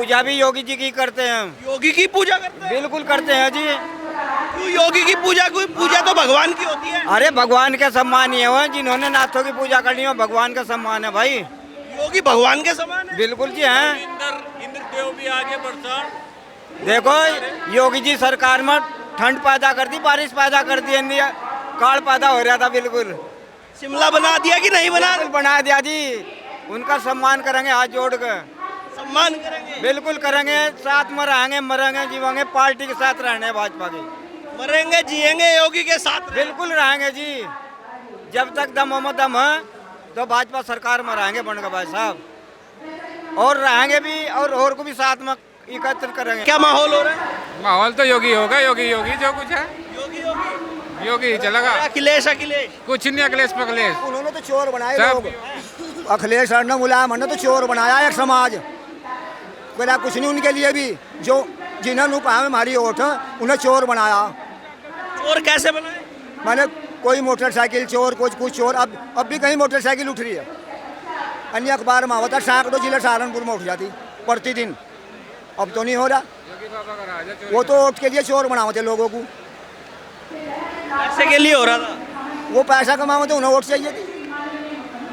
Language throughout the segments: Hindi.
पूजा भी योगी जी की करते हैं हम। योगी की पूजा करते हैं? बिल्कुल करते हैं जी। क्यों योगी की पूजा? कोई पूजा तो भगवान की होती है। अरे भगवान के सम्मान ये हुए, जिन्होंने नाथों की पूजा करनी हो भगवान का सम्मान है भाई। योगी भगवान के समान है। बिल्कुल जी हैं। इंद्र देव भी आगे बरसात। देखो योगी जी सरकार में ठंड पैदा कर दी, बारिश पैदा कर दी, काल पैदा हो रहा था। बिल्कुल शिमला बना दिया कि नहीं बना? बिल्कुल बना दिया जी। उनका सम्मान करेंगे हाथ जोड़ कर, सम्मान करेंगे। बिल्कुल करेंगे। साथ में रहेंगे, मरेंगे, जीवेंगे, पार्टी के साथ रहने भाजपा की। मरेंगे जिएंगे योगी के साथ। बिल्कुल रहेंगे जी। जब तक दम में दम है तो भाजपा सरकार में रहेंगे बनकर भाई साहब, और रहेंगे भी, और को भी साथ में एकत्र करेंगे। क्या माहौल हो रहा है? माहौल तो योगी होगा, योगी योगी जो कुछ है योगी योगी योगी ही चलेगा। अखिलेश अखिलेश कुछ नहीं अखिलेश पखलेश उन्होंने तो चोर बनाए सब। लोग। अखिलेश सर ने मुलायम ने तो चोर बनाया एक समाज। बोला कुछ नहीं उनके लिए भी, जो जिन्होंने पाया हमारी वोट उन्हें चोर बनाया। चोर कैसे बनाए? मैंने कोई मोटरसाइकिल चोर, कुछ चोर। अब भी कहीं मोटरसाइकिल उठ रही है। अन्य अखबार में होता सैकड़ों जिले सहारनपुर में उठ जाती प्रतिदिन। अब तो नहीं हो रहा। वो तो वोट के लिए चोर बनाते लोगों को। पैसे के लिए हो रहा था। वो पैसा कमाते उन्हें वोट चाहिए थी।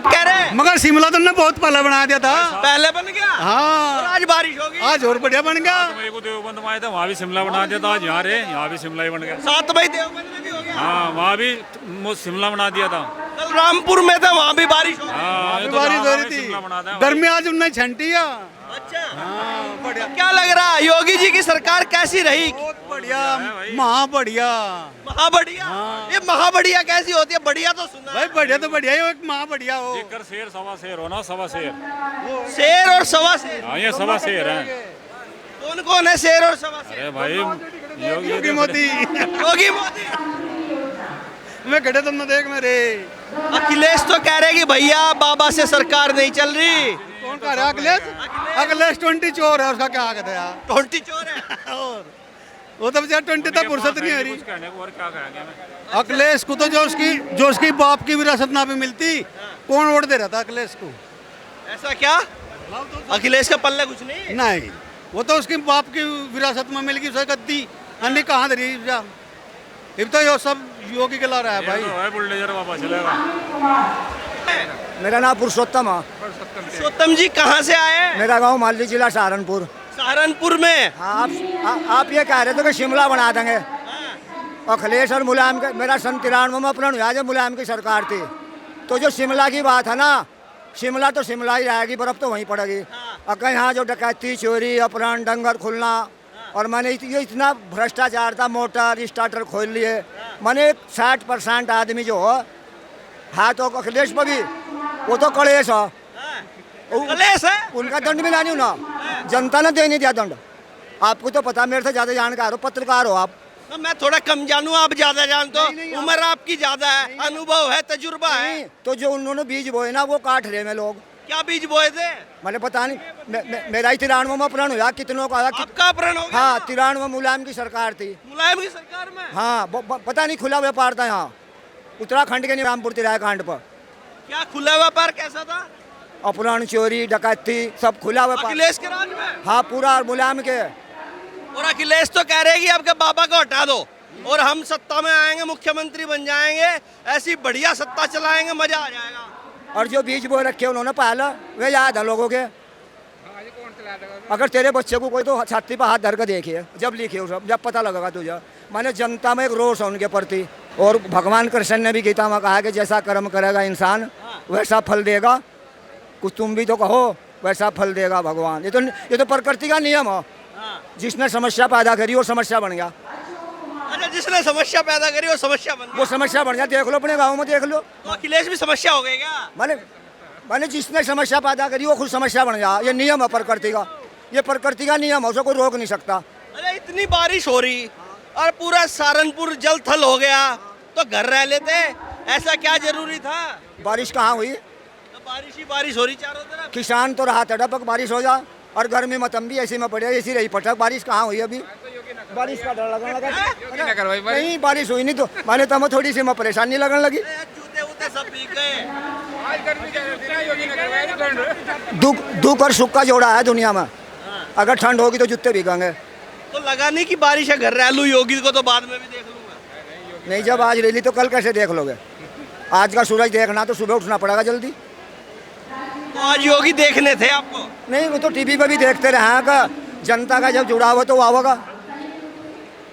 कह रहे हैं मगर शिमला तो ने बहुत पहले बना दिया था। पहले बन गया। हाँ और आज बारिश होगी। आज और बढ़िया बन गया। मेरे को देवबंद में आए थे, वहाँ भी शिमला बना दिया था। आज यहाँ रहे, यहाँ भी शिमला ही बन गया। 7 मई देवबंद में भी हो गया। हाँ, वहाँ भी शिमला बना दिया था। कल रामपुर में था, वहाँ भी बारिश हो गई। हाँ, ये तो बारिश हो वहाँ रही भी शिमला बना था। थी। गर्मी आज उन्हें छंटी है। अच्छा, हाँ बढ़िया क्या लग रहा है योगी जी की सरकार कैसी रही? बहुत बढ़िया महा बढ़िया महाबढ़िया। ये महाबढ़िया कैसी होती है? बढ़िया तो सुना भाई, है। बढ़िया तो बढ़िया ही हो, एक महा बढ़िया हो। देखकर शेर सवा शेर हो ना, सवा शेर। शेर और सवा शेर। हाँ, ये सवा शेर है। कौन कौन है शेर और सवा शेर? अरे भाई योगी मोदी योगी मोदी। मैं खड़े तुमने देख मेरे। अखिलेश तो कह रहे कि भैया बाबा से सरकार नहीं चल रही। कौन कह रहा है अखिलेश? अखिलेश 20 चोर है, उसका क्या कहते हैं यार। 20 चोर है। और वो तो बेचारा 20 तक फुर्सत नहीं आ रही। कुछ कहने को और क्या कहेंगे हमें? अखिलेश को तो जो उसकी बाप की विरासत ना भी मिलती, कौन वोट दे रहा था अखिलेश को? ऐसा क्या? अखिलेश का पल्ले कुछ नहीं। नहीं, वो तो उसकी बाप की विरासत में मिल गई उसे गद्दी। अन्य कहाँ धरी जा? अब तो ये सब योगी के ला रहा है भाई। ये तो है बुलडोजर बाबा चलेगा। मेरा नाम पुरुषोत्तम है। पुरुषोत्तम जी कहाँ से आए हैं? मेरा गांव मालवी जिला सहारनपुर। सहारनपुर में। हाँ, आप ये कह रहे थे कि शिमला बना देंगे। अखिलेश और मुलायम के, मेरा सन 93 में अपना हुआ जब मुलायम की सरकार थी। तो जो शिमला की बात है ना, शिमला तो शिमला ही रहेगी, बर्फ तो वहीं पड़ेगी। अगर यहाँ जो डकैती, चोरी, अपहरण, दंगल खुलना, और मैंने ये इतना भ्रष्टाचार था, मोटर स्टार्टर खोल लिए। मैंने 60% आदमी जो हो हाँ तो अखिलेश पर भी, वो तो कलेश है। अखिलेश है। उनका दंड मिला नहीं ना, जनता ने दे नहीं दिया दंड। आपको तो पता, मेरे से ज़्यादा जानकार हो, पत्रकार हो आप। तो मैं थोड़ा कम जानूं, आप ज्यादा जानते हो। नहीं, उम्र आपकी ज्यादा है, अनुभव है, तजुर्बा है। नहीं, तो जो उन्होंने बीज बोए ना वो काट रहे हैं लोग। क्या बीज बोए थे? मैंने पता नहीं, मेरा ही 93 में अपहरण हुआ। कितनों का आया? आपका अपहरण हो गया? हाँ, 93 में मुलायम की सरकार थी। मुलायम की सरकार में? हाँ, पता नहीं, खुला व्यापार था यहाँ उत्तराखंड के रामपुर तिराया कांड पर। क्या खुला व्यापार कैसा था? अपहरण, चोरी, डकैती सब खुला व्यापार। अखिलेश के राज में? हाँ, पूरा मुलायम के। और अखिलेश तो कह रहे हैं कि आपके बाबा को हटा दो और हम सत्ता में आएंगे, मुख्यमंत्री बन जाएंगे, ऐसी बढ़िया सत्ता चलाएंगे, मजा आ जाएगा। और जो बीज बोए रखे उन्होंने पहला, वे याद है लोगों के। अगर तेरे बच्चे को कोई तो छाती पर हाथ धर कर देखिए, जब लिखे सब, जब पता लगेगा तुझे। मैंने जनता में एक रोष है उनके प्रति। और भगवान कृष्ण ने भी गीता में कहा कि जैसा कर्म करेगा इंसान वैसा फल देगा। कुछ तुम भी तो कहो, वैसा फल देगा भगवान। ये तो प्रकृति का नियम है। जिसने समस्या पैदा करी वो समस्या बन गया। अच्छा, जिसने समस्या पैदा करी वो समस्या बन वो गई। समस्या बन गया। देख लो अपने गाँव में, देख लो। तो अखिलेश भी समस्या हो गई क्या? मैंने जिसने समस्या पैदा करी वो खुद समस्या बन गया। ये नियम है प्रकृति का, ये प्रकृति का नियम है, उसे कोई रोक नहीं सकता। अरे इतनी बारिश हो रही और पूरा सहारनपुर जल थल हो गया, तो घर रह लेते, ऐसा क्या जरूरी था? बारिश कहाँ हुई? तो बारिश ही बारिश हो रही चारों तरफ। किसान तो रहा तड़पक बारिश हो जा, और गर्मी में तम भी ऐसी में पड़े, ऐसी रही पटक। बारिश कहाँ हुई अभी? बारिश का डर लगने लगा। नहीं, बारिश हुई नहीं तो मैंने तो थोड़ी सी में परेशानी लगने लगी। जूते वूते सब भीग गए। दुख और सुख का जोड़ा है दुनिया में। अगर ठंड होगी तो जूते भीगेंगे। तो लगा नहीं कि बारिश है, घर रह लूं योगी को तो बाद में भी देख लूंगा। नहीं, जब आज रैली तो कल कैसे देख लोगे? आज का सूरज देखना तो सुबह उठना पड़ेगा जल्दी। तो आज योगी देखने थे आपको? नहीं, वो तो टीवी पे भी देखते रहे हैं का जनता का जब जुड़ा हुआ तो वो आओगा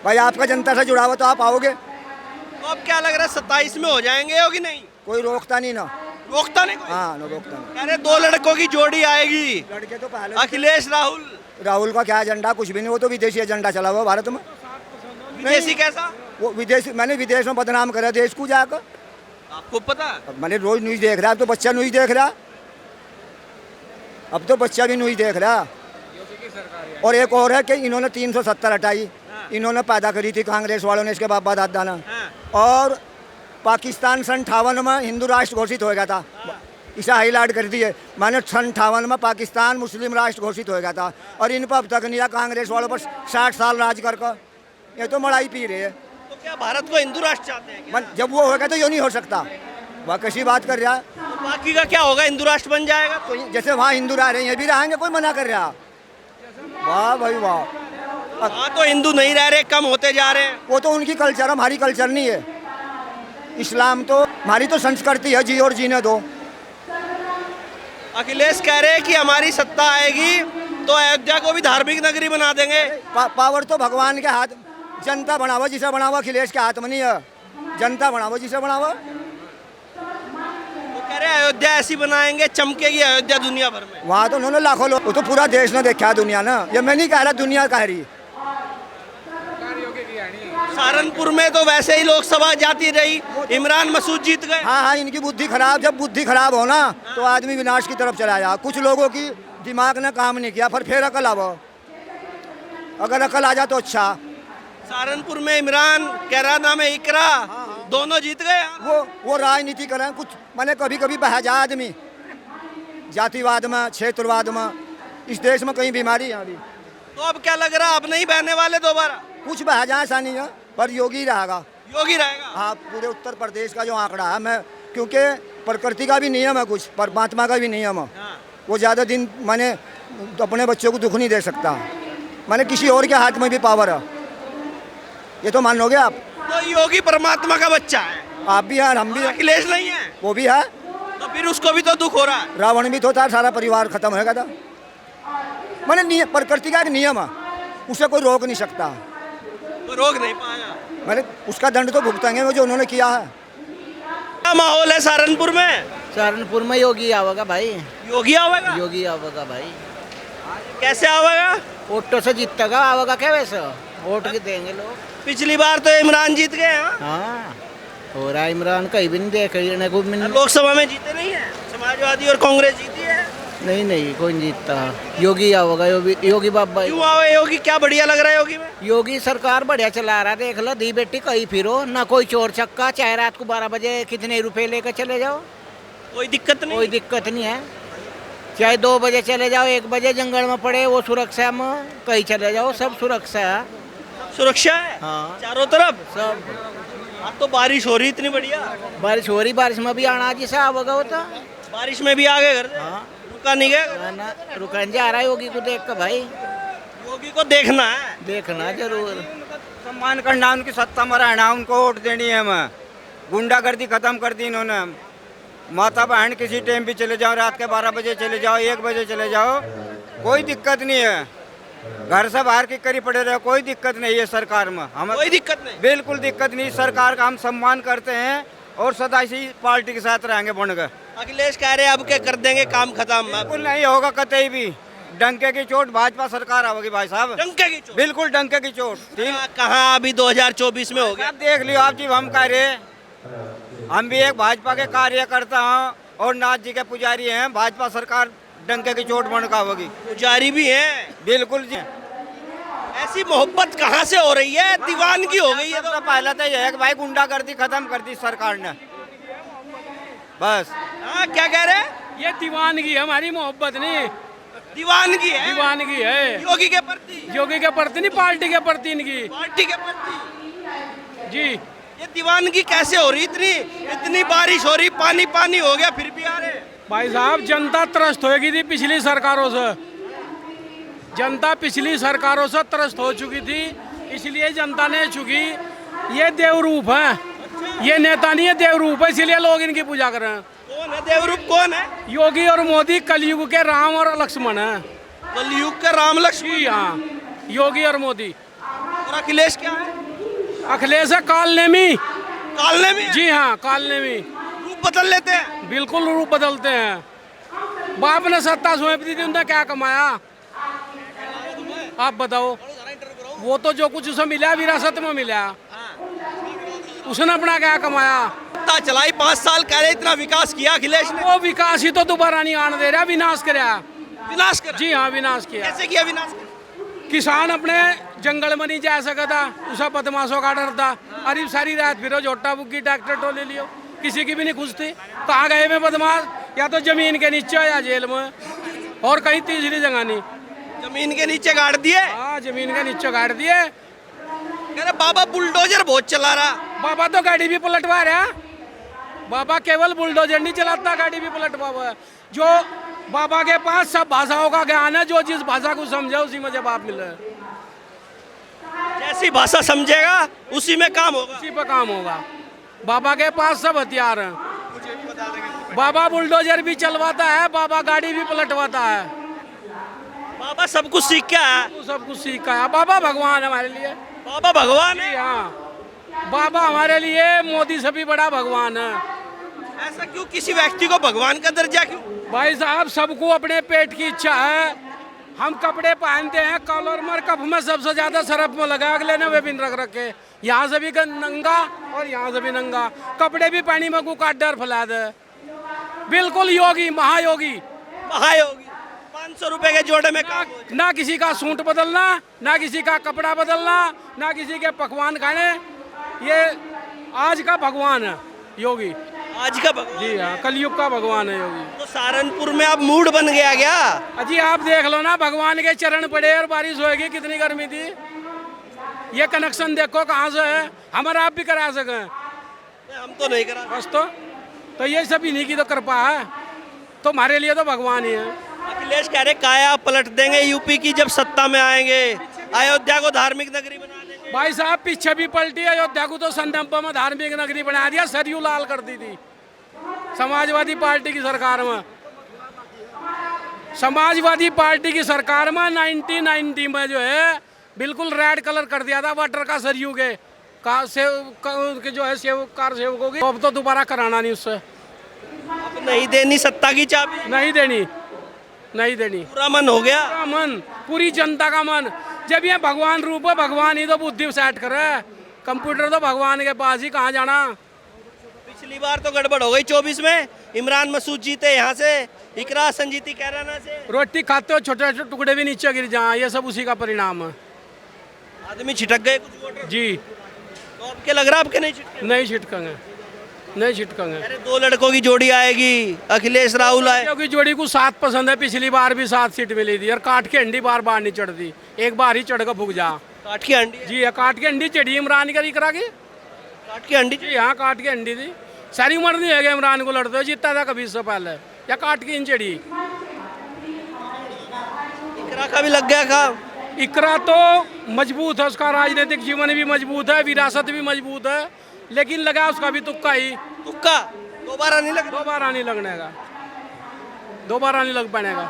भाई। आपका जनता से जुड़ा हुआ तो आप आओगे। तो अब क्या लग रहा है 27 में हो जाएंगे योगी? नहीं कोई रोकता नहीं ना। रोकता नहीं कोई? हाँ, ना रोकता नहीं। कह रहे 2 लड़कों की जोड़ी आएगी, लड़के तो पहले अखिलेश राहुल। राहुल का क्या एजेंडा? कुछ भी नहीं, वो तो विदेशी एजेंडा चला हुआ भारत में। विदेशी कैसा? वो विदेश, मैंने विदेश में बदनाम करा देश को जाकर। आपको पता? अब मैंने रोज न्यूज देख रहा, अब तो बच्चा न्यूज देख रहा, अब तो बच्चा भी न्यूज देख रहा। और एक और है कि इन्होंने 370 हटाई, इन्होंने पैदा करी थी कांग्रेस वालों ने, इसके बाबा दादा ने। और पाकिस्तान सन 58 में हिंदू राष्ट्र घोषित हो गया था, इसे हाईलाइट कर दिए मैंने। 58 में पाकिस्तान मुस्लिम राष्ट्र घोषित हो गया था, और इन पर अब तक नहीं, कांग्रेस वालों पर 60 साल राज कर ये तो मड़ाई पी रहे हैं। तो क्या भारत को हिंदू राष्ट्र चाहते हैं क्या? जब वो होगा तो ये नहीं हो सकता। वह कैसी बात कर रहा है? तो बाकी का क्या होगा? हिंदू राष्ट्र बन जाएगा? तो जैसे वहाँ हिंदू रह रहे हैं, ये भी रहेंगे, कोई मना कर रहा? वाह भाई वाह। हाँ, तो हिंदू नहीं रह रहे, कम होते जा रहे हैं। वो तो उनकी कल्चर, हमारी कल्चर नहीं है। इस्लाम तो हमारी तो संस्कृति है, जी और जीने दो। अखिलेश कह रहे हैं कि हमारी सत्ता आएगी तो अयोध्या को भी धार्मिक नगरी बना देंगे। पावर तो भगवान के हाथ, जनता बनावा जिसे बनावा, अखिलेश के हाथ में नहीं है। जनता बनावा जिसे बनावा। वो कह रहे हैं अयोध्या ऐसी बनाएंगे, चमकेगी अयोध्या दुनिया भर में। वहाँ तो उन्होंने लाखों लोग, वो तो पूरा देश ने देखा है, दुनिया ना। ये मैं नहीं कह रहा, दुनिया कह रही। सहारनपुर में तो वैसे ही लोकसभा जाती रही, इमरान मसूद जीत गए। हाँ हाँ, इनकी बुद्धि खराब। जब बुद्धि खराब हो ना तो आदमी विनाश की तरफ चला जा। कुछ लोगों की दिमाग ने काम नहीं किया, फिर अकल आओ। अगर अकल आ जा तो अच्छा। सहारनपुर में इमरान, क्या नाम है, इकरा, दोनों जीत गए। वो राजनीति करें कुछ, मैंने कभी कभी बह जा आदमी जातिवाद में, क्षेत्रवाद में। इस देश में कहीं बीमारी है अभी। तो अब क्या लग रहा है, अब नहीं बहने वाले दोबारा? कुछ बह जाए ऐसा नहीं है, पर योगी रहेगा। योगी रहेगा? हाँ, पूरे उत्तर प्रदेश का जो आंकड़ा है, मैं क्योंकि प्रकृति का भी नियम है, कुछ परमात्मा का भी नियम है। वो ज़्यादा दिन मैंने अपने बच्चों को दुख नहीं दे सकता। मैंने किसी और के हाथ में भी पावर है, ये तो मान लोगे आप। तो योगी परमात्मा का बच्चा है? आप भी हैं, हम भी हैं। अखिलेश नहीं है? वो भी है। तो फिर उसको भी तो दुख हो रहा है। रावण भी तो था, सारा परिवार खत्म हो गया था। मैंने प्रकृति का एक नियम है, उसे कोई रोक नहीं सकता। तो रोक नहीं पाया। मैंने उसका दंड तो भुगतेंगे वो जो उन्होंने किया है। क्या माहौल है सहारनपुर में? सहारनपुर में योगी आवेगा भाई। योगी आवेगा? योगी आवेगा भाई। कैसे आवेगा? वोटों से जीतेगा, आवेगा क्या वैसे? वोट के देंगे लोग। पिछली बार तो इमरान जीत गए। हाँ, हो रहा है इमरान, कहीं भी नहीं देखा। लोकसभा में जीते नहीं है, समाजवादी और कांग्रेस जीती है। नहीं, कोई नहीं जीतता। योगी आवेगा, योगी बाबा। क्यों आवे योगी? क्या बढ़िया लग रहा है योगी में? योगी सरकार बढ़िया चला रहा है। देख लो, दी बेटी कहीं फिरो ना, कोई चोर चक्का, चाहे रात को 12 बजे कितने रुपए लेकर चले जाओ, कोई दिक्कत नहीं। कोई दिक्कत नहीं है। चाहे 2 बजे चले जाओ, 1 बजे जंगल में पड़े, वो सुरक्षा में कहीं चले जाओ, सब सुरक्षा है। सुरक्षा है? हाँ, चारों तरफ सब। अब तो बारिश हो रही इतनी बढ़िया। बारिश हो रही, बारिश में भी आना जैसा आवेगा होता। बारिश में भी आ गए घर से? हाँ, रुका नहीं गया? ना, रुकन जा रहा है योगी को देख कर भाई। योगी को देखना है, देखना जरूर। सम्मान करना, उनकी सत्ता में रहना, उनको वोट देनी है। हमें गुंडागर्दी खत्म कर दी इन्होंने। माता बहन किसी टाइम भी चले जाओ, रात के 12 बजे चले जाओ, 1 बजे चले जाओ, कोई दिक्कत नहीं है। घर से बाहर की करी पड़े रहे, कोई दिक्कत नहीं है सरकार में। हमें कोई दिक्कत नहीं, बिल्कुल दिक्कत नहीं। सरकार का हम सम्मान करते हैं और सदा इसी पार्टी के साथ रहेंगे बनकर। अखिलेश कह रहे हैं अब क्या कर देंगे, काम खत्म। बिल्कुल नहीं होगा कतई भी। डंके की चोट भाजपा सरकार आओगी भाई साहब। डंके की चोट? बिल्कुल डंके की चोट। कहाँ अभी 2024 में हो गया? आप देख लियो आप जी, हम कह रहे, हम भी एक भाजपा के कार्यकर्ता हैं और नाथ जी के पुजारी हैं। भाजपा सरकार डंके की चोट बनका होगी। पुजारी भी हैं? बिल्कुल जी। ऐसी मोहब्बत कहाँ से हो रही है? दीवानगी हो गई है। तो पहले तो यह है कि भाई गुंडागर्दी खत्म कर दी सरकार ने, बस। हाँ, क्या कह रहे हैं? ये दीवानगी है, हमारी मोहब्बत नहीं। दीवानगी है? दीवानगी है योगी के प्रति? योगी के प्रति नहीं, पार्टी के प्रति इनकी। पार्टी के प्रति जी। ये दीवानगी कैसे हो रही? इतनी बारिश हो रही, पानी पानी हो गया, फिर भी आ रहे। भाई साहब, जनता त्रस्त होगी थी पिछली सरकारों से। जनता पिछली सरकारों से त्रस्त हो चुकी थी, इसलिए जनता ने चुकी ये देवरूप है, ये नेता नहीं है, देवरूप है, इसलिए लोग इनकी पूजा कर रहे हैं। कौन है देवरूप, कौन है? योगी और मोदी कलयुग के राम और लक्ष्मण है। कलयुग का राम लक्ष्मण। जी हाँ, योगी और मोदी। और अखिलेश क्या है? अखिलेश है कालनेमी। कालने में? जी हाँ, कालनेमी। रूप बदल लेते हैं। बिल्कुल रूप बदलते हैं। बाप ने सत्ता सौंप दी थी, उन्होंने क्या कमाया आप बताओ? वो तो जो कुछ उसे मिला विरासत में मिला, उसने अपना क्या कमाया? सत्ता चलाई 5 साल, कह रहे इतना विकास किया अखिलेश ने। वो विकास ही तो दोबारा नहीं आने दे रहा, विनाश कराया। विनाश करा। जी हाँ, विनाश किया। कैसे किया विनाश? किसान अपने जंगल में नहीं जा सका था, उसे बदमाशों का डर था। अरे सारी रात फिर झोटा बुग्गी ट्रैक्टर तो ले लियो, किसी की भी नहीं खुश थी। कहाँ गए में बदमाश? या तो जमीन के नीचे या जेल में, और कहीं तीसरी जगह नहीं। जमीन के नीचे गाड़ दिए। हाँ, जमीन के नीचे गाड़ दिए। कह रहे बाबा बुलडोजर बहुत चला रहा। बाबा तो गाड़ी भी पलटवा रहा। बाबा केवल बुलडोजर नहीं चलाता, गाड़ी भी पलटवा हुआ है। जो बाबा के पास सब भाषाओं का ज्ञान है, जो जिस भाषा को समझे उसी में जवाब मिले। जैसी भाषा समझेगा उसी में काम होगा। उसी पे काम होगा। बाबा के पास सब हथियार हैं। बाबा बुलडोजर भी चलवाता है, बाबा गाड़ी भी पलटवाता है। बाबा सब कुछ सीख के आया। वो सब कुछ सीखा है। बाबा भगवान है हमारे लिए। बाबा भगवान है। जी हाँ, बाबा हमारे लिए मोदी से भी बड़ा भगवान है। ऐसा क्यों? किसी व्यक्ति को भगवान का दर्जा क्यों? भाई साहब, सबको अपने पेट की इच्छा है। हम कपड़े पहनते हैं, कॉलर में कफ में सबसे ज्यादा सरफ में लगा, अगले ने वे बिन रख रखे, यहाँ से भी नंगा और यहाँ से भी नंगा, कपड़े भी पानी में काट डर फैला दे। बिल्कुल योगी, महायोगी। महायोगी। 500 रुपए के जोड़े में काम। ना किसी का सूट बदलना, ना किसी का कपड़ा बदलना, ना किसी के पकवान खाने। ये आज का भगवान है योगी। आज का भगवान। जी हाँ, कलयुग का भगवान है योगी। तो सहारनपुर में अब मूड बन गया क्या? अजी आप देख लो ना, भगवान के चरण पड़े और बारिश होएगी, कितनी गर्मी थी। ये कनेक्शन देखो कहाँ से है, हमारा आप भी करा सके। हम तो नहीं करा। बस तो ये सब इन्हीं की तो कृपा है, तो हमारे लिए तो भगवान ही है। अखिलेश कह रहे काया पलट देंगे यूपी की जब सत्ता में आएंगे, अयोध्या को धार्मिक नगरी बना देंगे। भाई साहब, पीछे भी पलटी अयोध्या को तो संदम्पा में धार्मिक नगरी बना दिया, सरयू लाल कर दी थी समाजवादी पार्टी की सरकार में। समाजवादी पार्टी की सरकार में 1990 में जो है बिल्कुल रेड कलर कर दिया था वाटर का सरयू के जो है कार सेवकों की। अब तो दोबारा कराना नहीं उससे। अब नहीं देनी सत्ता की चाबी। नहीं देनी, नहीं देनी। पूरा मन हो गया। पूरा मन, पूरी जनता का मन। जब ये भगवान रूप है, भगवान ही तो बुद्धि सेट करे। कंप्यूटर तो भगवान के पास ही, कहाँ जाना। पिछली बार तो गड़बड़ हो गई 24 में। इमरान मसूद जीते यहाँ से, इकरा संजीती कैराना से। रोटी खाते हो, छोटे छोटे टुकड़े भी नीचे गिर जाए, ये सब उसी का परिणाम है। आदमी छिटक गए कुछ वोटर। जी, तो अब क्या लग रहा है आपके नहीं छिटके? नहीं छिटकेंगे, नहीं छिटकेंगे। अरे 2 लड़कों की जोड़ी आएगी, अखिलेश राहुल आए। क्योंकि जोड़ी को 7 पसंद है, पिछली बार भी 7 सीट मिली थी। और काट के अंडी बार बार नहीं चढ़ती, एक बार ही चढ़ कर भुग जा। काट की अंडी। जी, काट के अंडी चढ़ी इमरान का इकरा की। काट की अंडी। जी हाँ, काट के अंडी थी। सारी उम्र नहीं है इमरान को लड़ते, जीता था कभी इससे पहले, या काट के इन चढ़ी। इकरा का भी लग गया काम। इकरा तो मजबूत है, उसका राजनीतिक जीवन भी मजबूत है, विरासत भी मजबूत है, लेकिन लगा उसका भी तुक्का ही। तुक्का दोबारा नहीं लग। दोबारा नहीं लगने का, दोबारा नहीं लग पाएगा।